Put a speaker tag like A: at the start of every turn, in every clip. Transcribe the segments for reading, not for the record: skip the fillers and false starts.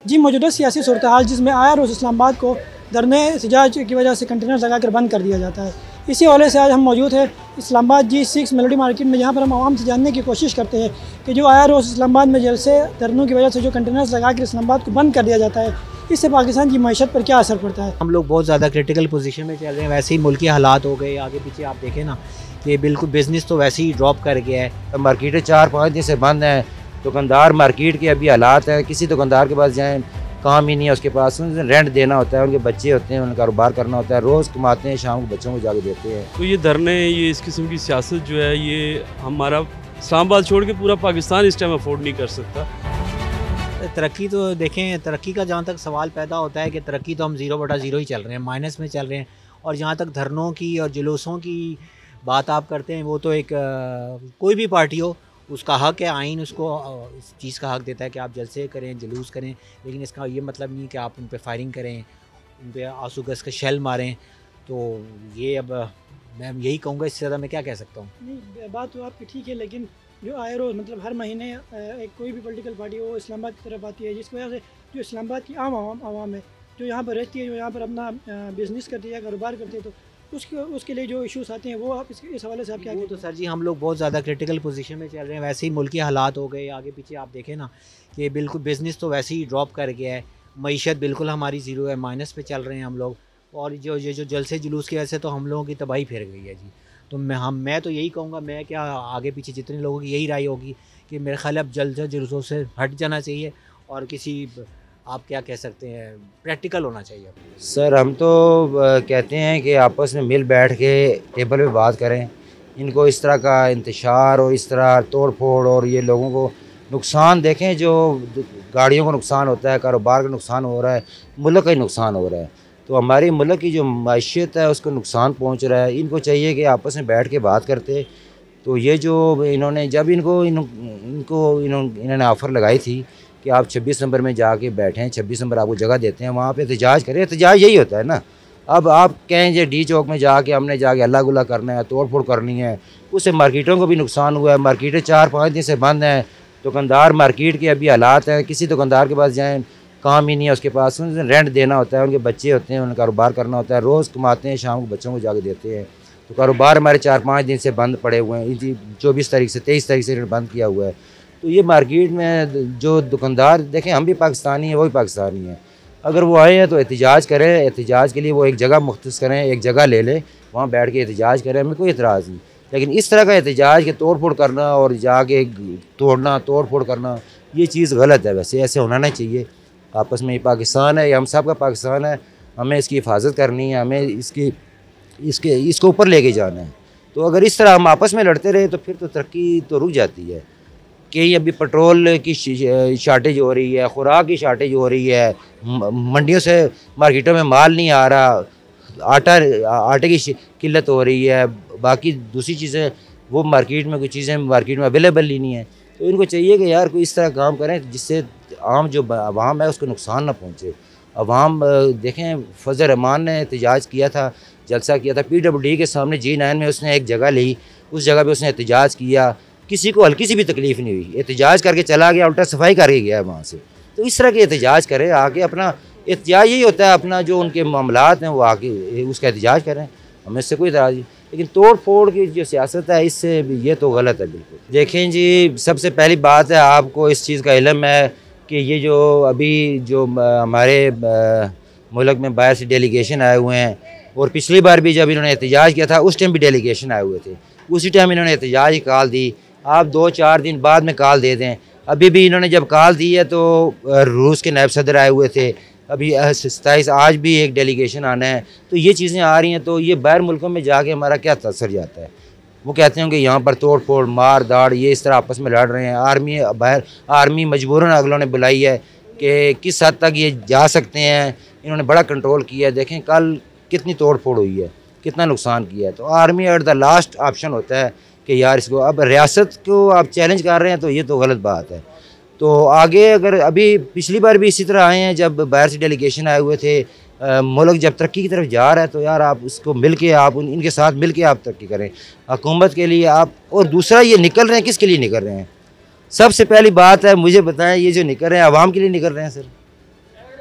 A: जी मौजूदा सियासी सूरत हाल जिसमें आया रोज़ इस्लामाबाद को धरने एहतजाज की वजह से कंटेनर लगाकर बंद कर दिया जाता है। इसी हवाले से आज हम मौजूद हैं इस्लामाबाद G6 मेलोडी मार्केट में, जहाँ पर हम आवाम से जानने की कोशिश करते हैं कि जो आया रोज़ इस्लामाबाद में जलसे धरनों की वजह से जो कंटेनर्स लगाकर इस्लामाबाद को बंद कर दिया जाता है, इससे पाकिस्तान की मईशत पर क्या असर पड़ता है।
B: हम लोग बहुत ज़्यादा क्रिटिकल पोजीशन में चल रहे हैं। वैसे ही मुल्की हालात हो गए, आगे पीछे आप देखें ना कि बिल्कुल बिज़नेस तो वैसे ही ड्रॉप कर गया है।
C: मार्केटें 4-5 दिन से बंद हैं। दुकानदार मार्केट के अभी हालात है, किसी दुकानदार के पास जाएँ काम ही नहीं है उसके पास, रेंट देना होता है, उनके बच्चे होते हैं, उनका कारोबार करना होता है, रोज़ कमाते हैं, शाम को बच्चों को जाके देते हैं।
D: तो ये धरने, ये इस किस्म की सियासत जो है, ये हमारा इस्लामाबाद छोड़ के पूरा पाकिस्तान इस टाइम अफोर्ड नहीं कर सकता।
B: तरक्की तो देखें, तरक्की का जहाँ तक सवाल पैदा होता है कि तरक्की तो हम 0/0 ही चल रहे हैं, माइनस में चल रहे हैं। और जहाँ तक धरनों की और जुलूसों की बात आप करते हैं, वो तो एक कोई भी पार्टी हो उसका हक है, आइन उसको इस चीज़ का हक देता है कि आप जलसे करें, जुलूस करें, लेकिन इसका ये मतलब नहीं कि आप उन पर फायरिंग करें, उन पर आंसू गैस का शेल मारें। तो ये अब मैं यही कहूँगा, इससे ज़्यादा मैं क्या कह सकता हूँ।
A: नहीं, बात तो आपकी ठीक है, लेकिन जो आए रोज़ मतलब हर महीने एक कोई भी पॉलिटिकल पार्टी वो इस्लामाबाद की तरफ आती है, जिसकी वजह से जो इस्लामाबाद की आवाम है, जो यहाँ पर रहती है, जो यहाँ पर अपना बिज़नेस करती है, कारोबार करती है, तो उसके लिए जो इश्यूज आते हैं वो आप इस हवाले से आप क्या कहते हैं।
B: तो सर जी, हम लोग बहुत ज़्यादा क्रिटिकल पोजीशन में चल रहे हैं। वैसे ही मुल्की हालात हो गए, आगे पीछे आप देखें ना कि बिल्कुल बिज़नेस तो वैसे ही ड्रॉप कर गया है, मईशत बिल्कुल हमारी ज़ीरो है, माइनस पे चल रहे हैं हम लोग। और जो जलसे जुलूस की वजह से तो हम लोगों की तबाही फिर गई है जी। तो मैं तो यही कहूँगा, मैं क्या आगे पीछे जितने लोगों की यही राय होगी कि मेरे ख्याल अब जलसे जुलूसों से हट जाना चाहिए और किसी, आप क्या कह सकते हैं, प्रैक्टिकल होना चाहिए।
C: सर हम तो कहते हैं कि आपस में मिल बैठ के टेबल पे बात करें। इनको इस तरह का इंतशार और इस तरह तोड़ फोड़ और ये लोगों को नुकसान देखें, जो गाड़ियों को नुकसान होता है, कारोबार का नुकसान हो रहा है, मुल्क का ही नुकसान हो रहा है। तो हमारी मुल्क की जो मैशियत है उसको नुकसान पहुँच रहा है। इनको चाहिए कि आपस में बैठ के बात करते। तो ये जो इन्होंने जब इन्होंने ऑफ़र लगाई थी कि आप 26 नंबर में जाके बैठें, 26 नंबर आपको जगह देते हैं, वहाँ पे एहतजाज करें। एहतजाज यही होता है ना। अब आप कहें जो डी चौक में जाके हमने जाके अल्लाह गुल्ला करना है, तोड़ फोड़ करनी है, उससे मार्केटों को भी नुकसान हुआ है। मार्केटें 4-5 दिन से बंद हैं। दुकानदार मार्केट के अभी हालात हैं, किसी दुकानदार के पास जाएँ काम ही नहीं है उसके पास, रेंट देना होता है, उनके बच्चे होते हैं, उनका कारोबार करना होता है, रोज़ कमाते हैं, शाम को बच्चों को जाके देते हैं। तो कारोबार हमारे 4-5 दिन से बंद पड़े हुए हैं। 24 तारीख से 23 तारीख से बंद किया हुआ है। तो ये मार्केट में जो दुकानदार देखें, हम भी पाकिस्तानी हैं, वो भी पाकिस्तानी हैं। अगर वो आए हैं तो एहतजाज करें। एहतजाज के लिए वो एक जगह मुख्तस करें, एक जगह ले लें, वहाँ बैठ के एहतजाज करें, हमें कोई एतराज़ नहीं। लेकिन इस तरह का एहतजाज के तोड़ फोड़ करना और जाके तोड़ फोड़ करना, ये चीज़ गलत है। वैसे ऐसे होना नहीं चाहिए। आपस में ये पाकिस्तान है, ये हम सब का पाकिस्तान है, हमें इसकी हिफाजत करनी है, हमें इसको ऊपर लेके जाना है। तो अगर इस तरह हम आपस में लड़ते रहे तो फिर तो तरक्की तो रुक जाती है। कि अभी पेट्रोल की शार्टेज हो रही है, खुराक की शार्टेज हो रही है, मंडियों से मार्केटों में माल नहीं आ रहा, आटे की किल्लत हो रही है, बाकी दूसरी चीज़ें वो मार्केट में कुछ चीज़ें मार्केट में अवेलेबल ही नहीं है। तो इनको चाहिए कि यार कोई इस तरह काम करें जिससे आम जो अवाम है उसको नुकसान ना पहुँचे। अवाम देखें, फजल रहमान ने एहतजाज किया था, जलसा किया था PWD के सामने G9 में, उसने एक जगह ली, उस जगह पे उसने एहतजाज किया, किसी को हल्की सी भी तकलीफ़ नहीं हुई, एहतजाज करके चला गया, उल्टा सफाई करके गया वहाँ से। तो इस तरह के एहतजाज करें, आके अपना एहतजाज यही होता है, अपना जो उनके मामलात हैं वो आके उसका एहतजाज करें, हमें इससे कोई एतराज़ नहीं। लेकिन तोड़ फोड़ की जो सियासत है, इससे ये तो गलत है बिल्कुल। देखें जी, सबसे पहली बात है, आपको इस चीज़ का इल्म है कि ये जो अभी जो हमारे मुल्क में बाहर से डेलीगेशन आए हुए हैं, और पिछली बार भी जब इन्होंने एहतजाज किया था उस टाइम भी डेलीगेशन आए हुए थे, उसी टाइम इन्होंने एहतजाज की कॉल दी। आप 2-4 दिन बाद में कॉल दे दें। अभी भी इन्होंने जब कॉल दी है तो रूस के नायब सदर आए हुए थे, अभी 27 आज भी एक डेलीगेशन आना है। तो ये चीज़ें आ रही हैं, तो ये बाहर मुल्कों में जाके हमारा क्या असर जाता है। वो कहते हैं कि यहाँ पर तोड़ फोड़ मार दाड़ ये इस तरह आपस में लड़ रहे हैं। आर्मी मजबूरन अगलों ने बुलाई है कि किस हद तक ये जा सकते हैं। इन्होंने बड़ा कंट्रोल किया है। देखें कल कितनी तोड़ फोड़ हुई है, कितना नुकसान किया है। तो army at the last option होता है कि यार इसको, अब रियासत को आप चैलेंज कर रहे हैं तो ये तो गलत बात है। तो आगे अगर अभी पिछली बार भी इसी तरह आए हैं, जब बाहर से डेलीगेशन आए हुए थे, मुल्क जब तरक्की की तरफ जा रहा है तो यार आप उसको मिल के, आप इनके साथ मिल के आप तरक्की करें हुकूमत के लिए आप। और दूसरा, ये निकल रहे हैं किसके लिए निकल रहे हैं? सबसे पहली बात है, मुझे बताएं, ये जो निकल रहे हैं आवाम के लिए निकल रहे हैं सर?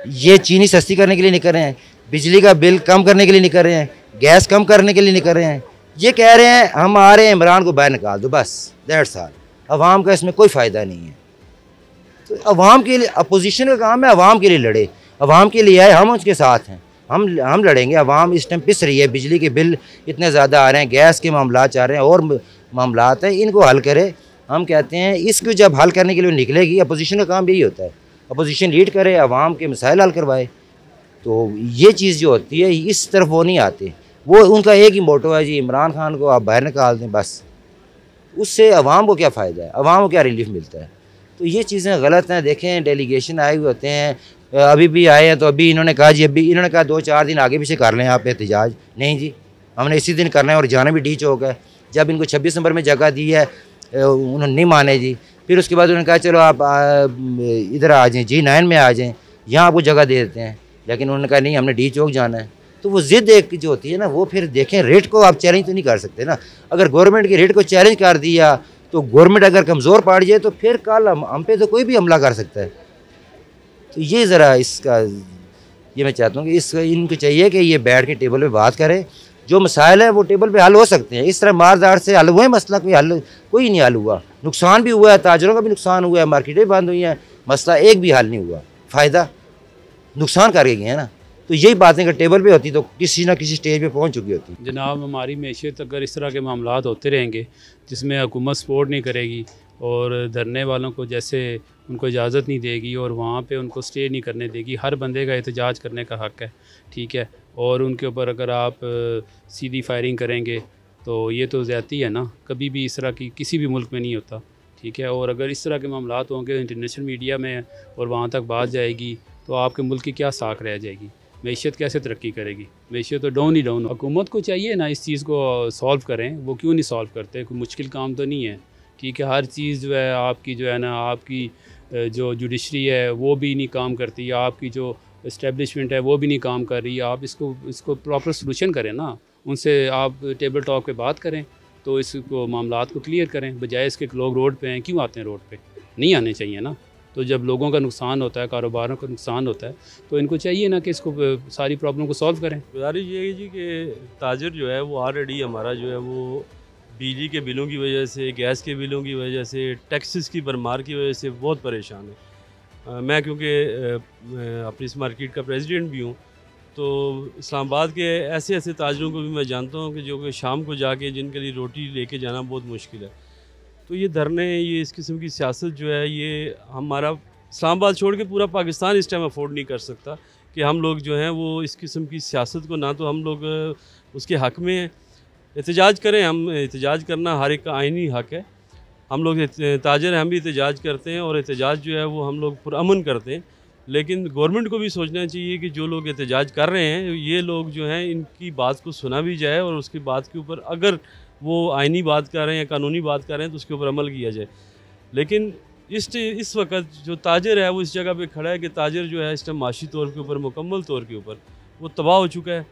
C: ये चीनी सस्ती करने के लिए नहीं कर रहे हैं, बिजली का बिल कम करने के लिए नहीं कर रहे हैं, गैस कम करने के लिए नहीं कर रहे हैं। ये कह रहे हैं हम आ रहे हैं इमरान को बाहर निकाल दो, बस दैट्स ऑल। अवाम का इसमें कोई फ़ायदा नहीं है। तो अवाम के लिए अपोजिशन का काम है, अवाम के लिए लड़े, अवाम के लिए आए, हम उसके साथ हैं, हम लड़ेंगे। अवाम इस टाइम पिस रही है, बिजली के बिल इतने ज़्यादा आ रहे हैं, गैस के मामला आ रहे हैं और मामलात हैं, इनको हल करे। हम कहते हैं इसको जब हल करने के लिए निकलेगी, अपोजिशन का काम यही होता है, अपोजिशन लीड करे, अवाम के मसाइल हल करवाए। तो ये चीज़ जो होती है इस तरफ वो नहीं आते, वो उनका एक ही मोटो है जी, इमरान खान को आप बाहर निकाल दें बस। उससे अवाम को क्या फ़ायदा है, अवाम को क्या रिलीफ मिलता है? तो ये चीज़ें गलत हैं। देखें डेलीगेशन आए हुए होते हैं, अभी भी आए हैं, तो अभी इन्होंने कहा जी, अभी इन्होंने कहा 2-4 दिन आगे पीछे कर लें आप एहतजाज। नहीं जी, हमने इसी दिन करना है और जाना भी डी चौक है। जब इनको 26 नंबर में जगह दी है उन्होंने नहीं माने जी। फिर उसके बाद उन्होंने कहा चलो आप इधर आ जाएँ, G9 में आ जाएँ, यहाँ आपको जगह दे देते हैं। लेकिन उन्होंने कहा नहीं, हमने डी चौक जाना है। तो वो ज़िद एक जो होती है ना, वो फिर देखें रेट को आप चैलेंज तो नहीं कर सकते ना। अगर गवर्नमेंट की रेट को चैलेंज कर दिया तो गवर्नमेंट अगर कमज़ोर पड़ जाए तो फिर कल हम पे तो कोई भी हमला कर सकता है। तो ये ज़रा इसका ये मैं चाहता हूँ कि इनको चाहिए कि ये बैठ के टेबल पे बात करें, जो मसाइल है वो टेबल पे हल हो सकते हैं। इस तरह मारदार से हल हुए मसला, कोई नहीं हल हुआ। नुकसान भी हुआ है, ताजरों का भी नुकसान हुआ है, मार्केटें बंद हुई हैं, मसला एक भी हल नहीं हुआ। फ़ायदा नुकसान करके गए हैं ना। तो यही बातें अगर टेबल पे होती तो किसी ना किसी स्टेज पे पहुंच चुकी होती।
E: जनाब, हमारी मैशियत अगर इस तरह के मामलात होते रहेंगे जिसमें हुकूमत सपोर्ट नहीं करेगी और धरने वालों को जैसे उनको इजाज़त नहीं देगी और वहाँ पे उनको स्टे नहीं करने देगी, हर बंदे का एहतजाज करने का हक़ है, ठीक है। और उनके ऊपर अगर आप सीधी फायरिंग करेंगे तो ये तो ज़्यादती है ना, कभी भी इस तरह की किसी भी मुल्क में नहीं होता, ठीक है। और अगर इस तरह के मामलात होंगे इंटरनेशनल मीडिया में और वहाँ तक बात जाएगी तो आपके मुल्क की क्या साख रह जाएगी? मैशियत कैसे तरक्की करेगी? मैशियत तो डाउन ही डाउन। हुकूमत को चाहिए ना इस चीज़ को सॉल्व करें, वो क्यों नहीं सॉल्व करते? कोई मुश्किल काम तो नहीं है, ठीक है। हर चीज़ जो है आपकी जो है ना, आपकी जो जुडिशरी है वो भी नहीं काम करती, आपकी जो इस्टेब्लिशमेंट है वो भी नहीं काम कर रही। आप इसको प्रॉपर सलूशन करें ना, उनसे आप टेबल टॉक पे बात करें, तो इसको मामलात को क्लियर करें, बजाय इसके लोग रोड पे हैं। क्यों आते हैं रोड पे? नहीं आने चाहिए ना। तो जब लोगों का नुकसान होता है, कारोबारों का नुकसान होता है, तो इनको चाहिए ना कि इसको सारी प्रॉब्लम को सॉल्व करें।
D: गुजारिश ये है जी कि ताजर जो है वो ऑलरेडी हमारा जो है वो बिजली के बिलों की वजह से, गैस के बिलों की वजह से, टैक्सेस की भरमार की वजह से बहुत परेशान है। मैं क्योंकि अपनी इस मार्केट का प्रेसिडेंट भी हूँ, तो इस्लामाबाद के ऐसे ऐसे ताजरों को भी मैं जानता हूँ कि जो कि शाम को जाके जिनके लिए रोटी लेके जाना बहुत मुश्किल है। तो ये धरने, ये इस किस्म की सियासत जो है, ये हमारा इस्लामाबाद छोड़ के पूरा पाकिस्तान इस टाइम अफोर्ड नहीं कर सकता कि हम लोग जो हैं वो इस किस्म की सियासत को, ना तो हम लोग उसके हक़ में एहतजाज करें। हम एहतजाज करना हर एक का आइनी हक़ है। हम लोग ताजर हैं, हम भी एहतजाज करते हैं और एहतजाज जो है वो हम लोग पुरअमन करते हैं। लेकिन गवर्नमेंट को भी सोचना चाहिए कि जो लोग एहतजाज कर रहे हैं, ये लोग जो हैं इनकी बात को सुना भी जाए और उसकी बात के ऊपर अगर वो आइनी बात कर रहे हैं या कानूनी बात कर रहे हैं तो उसके ऊपर अमल किया जाए। लेकिन इस वक्त जो ताजर है वो इस जगह पे खड़ा है कि ताजर जो है इस टाइम माशी तौर के ऊपर, मुकम्मल तौर के ऊपर वो तबाह हो चुका है।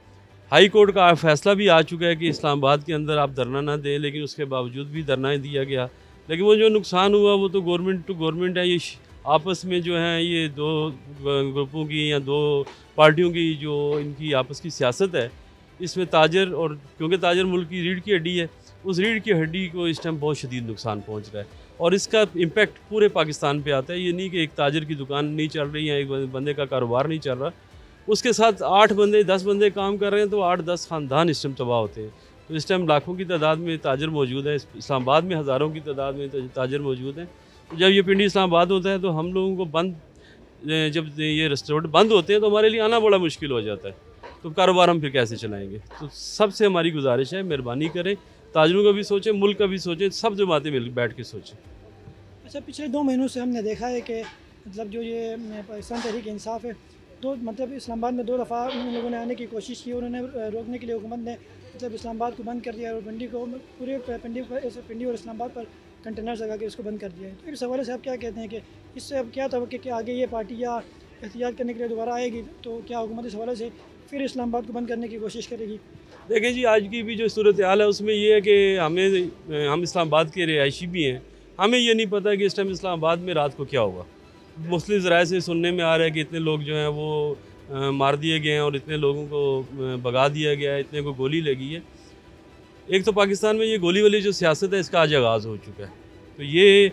D: हाई कोर्ट का फैसला भी आ चुका है कि इस्लामाबाद के अंदर आप धरना ना दें, लेकिन उसके बावजूद भी धरना दिया गया। लेकिन वो जो नुकसान हुआ वो तो गवर्नमेंट टू गवर्नमेंट है। ये आपस में जो है ये दो ग्रुपों की या दो पार्टियों की जो इनकी आपस की सियासत है, इसमें ताजर, और क्योंकि ताजर मुल्क की रीढ़ की हड्डी है, उस रीढ़ की हड्डी को इस टाइम बहुत शदीद नुकसान पहुंच रहा है और इसका इम्पेक्ट पूरे पाकिस्तान पे आता है। ये नहीं कि एक ताजर की दुकान नहीं चल रही है, एक बंदे का कारोबार नहीं चल रहा, उसके साथ 8 बंदे 10 बंदे काम कर रहे हैं तो 8-10 ख़ानदान इस टाइम तबाह होते हैं। तो इस टाइम लाखों की तादाद में ताजर मौजूद है, इस्लामाबाद में हज़ारों की तादाद में ताजर मौजूद हैं। तो जब ये पिंडी इस्लामाबाद होता है तो हम लोगों को जब ये रेस्टोरेंट बंद होते हैं तो हमारे लिए आना बड़ा मुश्किल हो जाता है। तो कारोबार हम फिर कैसे चलाएँगे? तो सबसे हमारी गुजारिश है, मेहरबानी करें, ताजरों का भी सोचें, मुल्क का भी सोचें, सब जमातें मिल बैठ के सोचें।
A: अच्छा, पिछले 2 महीनों से हमने देखा है कि मतलब जो ये पाकिस्तान तहरीक इंसाफ है, तो मतलब इस्लामाबाद में 2 दफ़ा उन लोगों ने आने की कोशिश की, उन्होंने रोकने के लिए हुकूमत ने मतलब इस्लामाबाद को बंद कर दिया और पिंडी को पूरे पिंडी और इस्लामाबाद पर कंटेनर्स लगा के इसको बंद कर दिया है। तो इस हवाले से आप क्या कहते हैं कि इससे अब क्या तवक्के कि आगे ये पार्टी या एहतियात करने के लिए दोबारा आएगी, तो क्या हुकूमत इस हवाले से फिर इस्लामाबाद को बंद करने की कोशिश करेगी?
D: देखें जी, आज की भी जो सूरत हाल है उसमें ये है कि हम इस्लामाबाद के रिहायशी भी हैं, हमें ये नहीं पता कि इस टाइम इस्लामाबाद में रात को क्या होगा। मुख्तलिफ ज़राए से सुनने में आ रहा है कि इतने लोग जो हैं वो मार दिए गए हैं और इतने लोगों को भगा दिया गया है, इतने को गोली लगी है। एक तो पाकिस्तान में ये गोली वाली जो सियासत है इसका आज आगाज़ हो चुका है। तो ये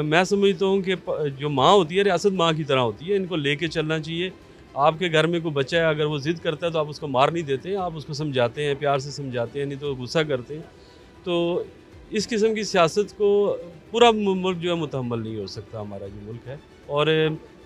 D: मैं समझता हूँ कि जो माँ होती है रियासत माँ की तरह होती है, इनको लेके चलना चाहिए। आपके घर में कोई बच्चा है, अगर वो ज़िद करता है तो आप उसको मार नहीं देते, आप उसको समझाते हैं, प्यार से समझाते हैं, नहीं तो गुस्सा करते हैं। तो इस किस्म की सियासत को पूरा मुल्क जो है मुतहम्मल नहीं हो सकता, हमारा जो मुल्क है। और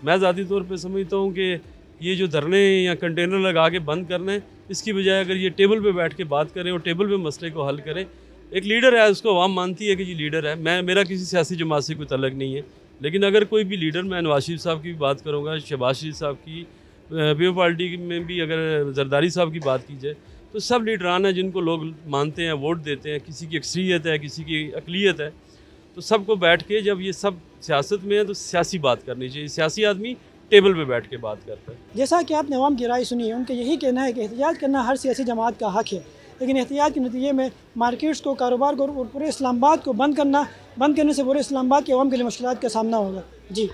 D: मैं ज़ाती तौर पे समझता हूँ कि ये जो धरने या कंटेनर लगा के बंद करना है, इसकी बजाय अगर ये टेबल पे बैठ के बात करें और टेबल पे मसले को हल करें। एक लीडर है, उसको आवाम मानती है कि ये लीडर है। मेरा किसी सियासी जमात से कोई तल्लुक़ नहीं है, लेकिन अगर कोई भी लीडर, मैं नवाज शरीफ साहब की भी बात करूँगा, शहबाज शरीफ साहब की, पीपल पार्टी में भी अगर जरदारी साहब की बात की जाए, तो सब लीडरान हैं जिनको लोग मानते हैं, वोट देते हैं। किसी की अक्सरियत है, किसी की अक़लियत है, तो सबको बैठ के जब ये सब सियासत में है तो सियासी बात करनी चाहिए। सियासी आदमी टेबल पे बैठ के बात करता है।
A: जैसा कि आपने अवाम की राय सुनी है, उनका यही कहना है कि एहतियात करना हर सियासी जमात का हक़ है, लेकिन एहतियात के नतीजे में मार्केट्स को, कारोबार को और पूरे इस्लामाबाद को बंद करने से पूरे इस्लामाबाद के अवाम के लिए मुश्किलात का सामना होगा। जी।